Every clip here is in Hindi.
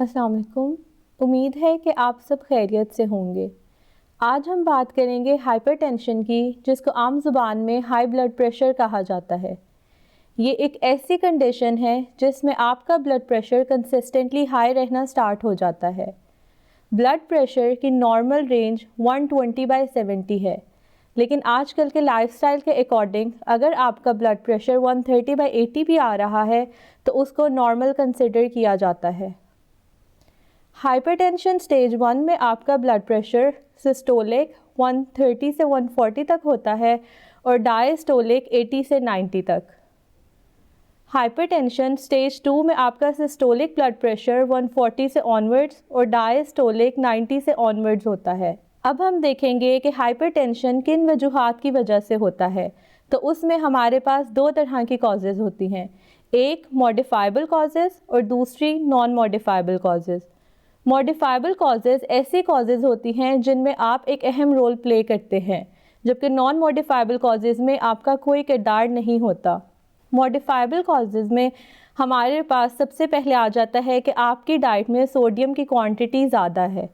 अस्सलाम वालेकुम। उम्मीद है कि आप सब खैरियत से होंगे। आज हम बात करेंगे हाइपरटेंशन की, जिसको आम ज़ुबान में हाई ब्लड प्रेशर कहा जाता है। ये एक ऐसी कंडीशन है जिसमें आपका ब्लड प्रेशर कंसिस्टेंटली हाई रहना स्टार्ट हो जाता है। ब्लड प्रेशर की नॉर्मल रेंज 120/70 है, लेकिन आजकल के लाइफस्टाइल के अकॉर्डिंग अगर आपका ब्लड प्रेशर 130/80 भी आ रहा है तो उसको नॉर्मल कंसिडर किया जाता है। हाइपरटेंशन स्टेज 1 में आपका ब्लड प्रेशर सिस्टोलिक 130 से 140 तक होता है और डायस्टोलिक 80 से 90 तक। हाइपरटेंशन स्टेज 2 में आपका सिस्टोलिक ब्लड प्रेशर 140 से ऑनवर्ड्स और डायस्टोलिक 90 से ऑनवर्ड्स होता है। अब हम देखेंगे कि हाइपरटेंशन किन वजूहात की वजह से होता है। तो उसमें हमारे पास दो तरह की कॉजेज़ होती हैं, एक मॉडिफाइबल कॉजेज़ और दूसरी non modifiable causes. Modifiable causes ऐसी कॉजेज़ होती हैं जिनमें आप एक अहम रोल प्ले करते हैं, जबकि नॉन मॉडिफाइबल कॉजेज़ में आपका कोई किरदार नहीं होता। मॉडिफाइबल कॉजेज़ में हमारे पास सबसे पहले आ जाता है कि आपकी डाइट में सोडियम की क्वांटिटी ज़्यादा है।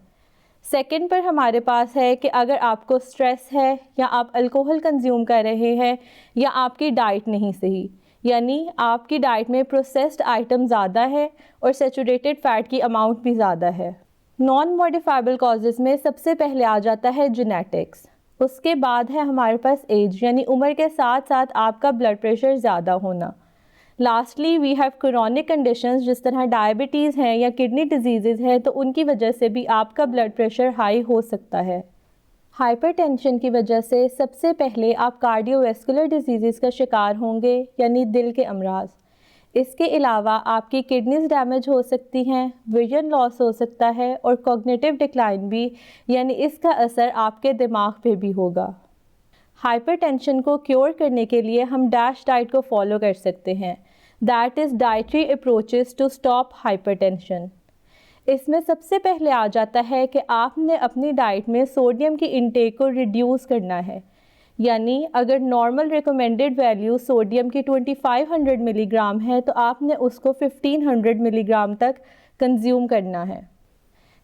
सेकंड पर हमारे पास है कि अगर आपको स्ट्रेस है या आप अल्कोहल कंज्यूम कर रहे हैं या आपकी डाइट नहीं सही, यानी आपकी डाइट में प्रोसेस्ड आइटम ज़्यादा है और सैचुरेटेड फ़ैट की अमाउंट भी ज़्यादा है। नॉन मॉडिफाइबल कॉजेज़ में सबसे पहले आ जाता है जेनेटिक्स, उसके बाद है हमारे पास एज, यानी उम्र के साथ साथ आपका ब्लड प्रेशर ज़्यादा होना। Lastly we have chronic conditions, जिस तरह डायबिटीज़ हैं या किडनी डिजीज़ है, तो उनकी वजह से भी आपका ब्लड प्रेशर हाई हो सकता है। हाइपरटेंशन की वजह से सबसे पहले आप कार्डियोवैस्कुलर डिजीज़ का शिकार होंगे, यानी दिल के अमराज। इसके अलावा आपकी किडनीज डैमेज हो सकती हैं, विजन लॉस हो सकता है और कॉग्निटिव डिक्लाइन भी, यानी इसका असर आपके दिमाग पे भी होगा। हाइपरटेंशन को क्योर करने के लिए हम डैश डाइट को फॉलो कर सकते हैं, that is dietary approaches to stop hypertension. इसमें सबसे पहले आ जाता है कि आपने अपनी डाइट में सोडियम की इंटेक को रिड्यूस करना है, यानी अगर नॉर्मल रिकमेंडेड वैल्यू सोडियम की 2500 मिलीग्राम है तो आपने उसको 1500 मिलीग्राम तक कंज्यूम करना है।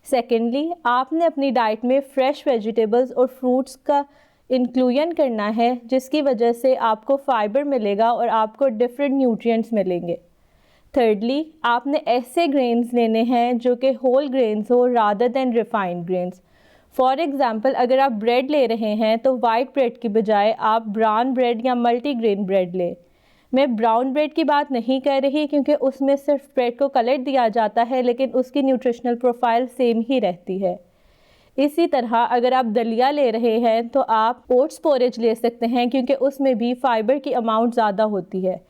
सेकेंडली, आपने अपनी डाइट में फ्रेश वेजिटेबल्स और फ्रूट्स का इंक्लूजन करना है, जिसकी वजह से आपको फाइबर मिलेगा और आपको डिफरेंट न्यूट्रिएंट्स मिलेंगे। थर्डली, आपने ऐसे ग्रेन्स लेने हैं जो कि होल ग्रेन्स हो rather than refined grains. For example, अगर आप ब्रेड ले रहे हैं तो वाइट ब्रेड की बजाय आप ब्राउन ब्रेड या मल्टीग्रेन ब्रेड लें। मैं ब्राउन ब्रेड की बात नहीं कर रही क्योंकि उसमें सिर्फ ब्रेड को कलर दिया जाता है, लेकिन उसकी न्यूट्रिशनल प्रोफाइल सेम ही रहती है। इसी तरह अगर आप दलिया ले रहे हैं तो आप ओट्स पोरेज ले सकते हैं, क्योंकि उसमें भी फाइबर की अमाउंट ज़्यादा होती है।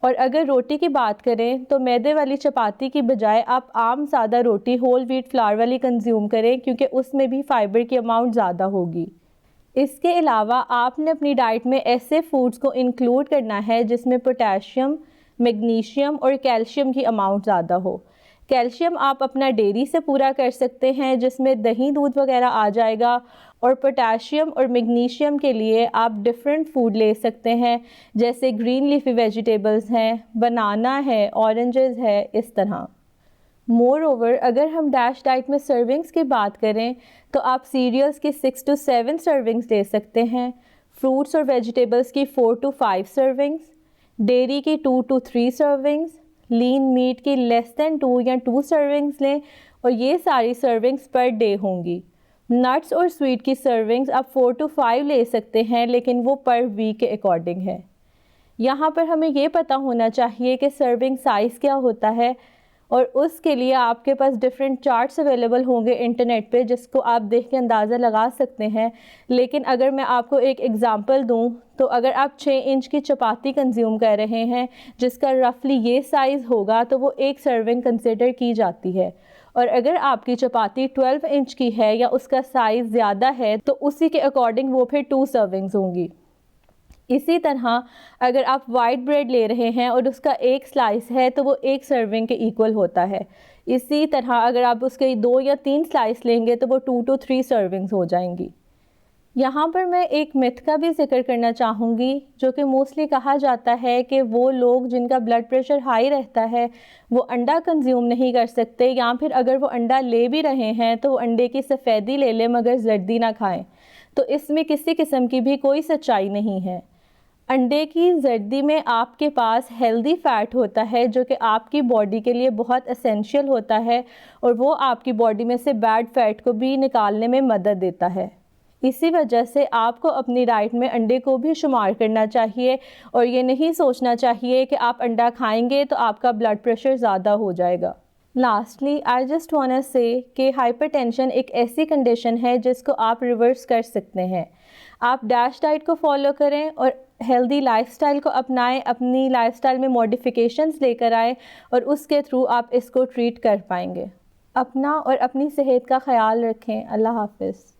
और अगर रोटी की बात करें तो मैदे वाली चपाती की बजाय आप आम सादा रोटी होल व्हीट फ्लावर वाली कंज्यूम करें, क्योंकि उसमें भी फाइबर की अमाउंट ज़्यादा होगी। इसके अलावा आपने अपनी डाइट में ऐसे फूड्स को इंक्लूड करना है जिसमें पोटेशियम, मैग्नीशियम और कैल्शियम की अमाउंट ज़्यादा हो। कैल्शियम आप अपना डेयरी से पूरा कर सकते हैं, जिसमें दही दूध वगैरह आ जाएगा, और पोटेशियम और मैग्नीशियम के लिए आप डिफरेंट फूड ले सकते हैं, जैसे ग्रीन लीफी वेजिटेबल्स हैं, बनाना है, ऑरेंजेस है, इस तरह। मोर ओवर, अगर हम डैश डाइट में सर्विंग्स की बात करें तो आप सीरियल्स की 6 to 7 सर्विंग्स ले सकते हैं, फ्रूट्स और वेजिटेबल्स की 4 to 5 सर्विंग्स, डेयरी की 2 to 3 सर्विंग्स, लीन मीट की लेस दैन 2 या 2 सर्विंग्स लें, और ये सारी सर्विंग्स पर डे होंगी। नट्स और स्वीट की सर्विंग्स आप 4 to 5 ले सकते हैं, लेकिन वो पर वीक के अकॉर्डिंग है। यहाँ पर हमें ये पता होना चाहिए कि सर्विंग साइज़ क्या होता है, और उसके लिए आपके पास डिफरेंट चार्ट्स अवेलेबल होंगे इंटरनेट पे, जिसको आप देख के अंदाज़ा लगा सकते हैं। लेकिन अगर मैं आपको एक एग्ज़ाम्पल दूँ तो अगर आप 6 इंच की चपाती कंज्यूम कर रहे हैं जिसका रफली ये साइज़ होगा, तो वो एक सर्विंग कंसिडर की जाती है। और अगर आपकी चपाती 12 इंच की है या उसका साइज़ ज़्यादा है तो उसी के अकॉर्डिंग वो फिर 2 सर्विंग्स होंगी। इसी तरह अगर आप वाइट ब्रेड ले रहे हैं और उसका एक स्लाइस है तो वो एक सर्विंग के इक्वल होता है। इसी तरह अगर आप उसके 2 या 3 स्लाइस लेंगे तो वो 2 to 3 सर्विंग्स हो जाएंगी। यहाँ पर मैं एक मिथ का भी ज़िक्र करना चाहूँगी, जो कि मोस्टली कहा जाता है कि वो लोग जिनका ब्लड प्रेशर हाई रहता है वो अंडा कंज्यूम नहीं कर सकते, या फिर अगर वो अंडा ले भी रहे हैं तो वो अंडे की सफ़ेदी ले लें मगर जर्दी ना खाएं। तो इसमें किसी किस्म की भी कोई सच्चाई नहीं है। अंडे की जर्दी में आपके पास हेल्दी फ़ैट होता है जो कि आपकी बॉडी के लिए बहुत एसेंशियल होता है, और वो आपकी बॉडी में से बैड फैट को भी निकालने में मदद देता है। इसी वजह से आपको अपनी डाइट में अंडे को भी शुमार करना चाहिए, और ये नहीं सोचना चाहिए कि आप अंडा खाएंगे तो आपका ब्लड प्रेशर ज़्यादा हो जाएगा। Lastly I just want say कि हाइपरटेंशन एक ऐसी कंडीशन है जिसको आप रिवर्स कर सकते हैं। आप डैश डाइट को फॉलो करें और हेल्दी लाइफस्टाइल को अपनाएं, अपनी लाइफस्टाइल में मॉडिफिकेशंस लेकर आएँ, और उसके थ्रू आप इसको ट्रीट कर पाएंगे। अपना और अपनी सेहत का ख्याल रखें। अल्लाह हाफ़िज़।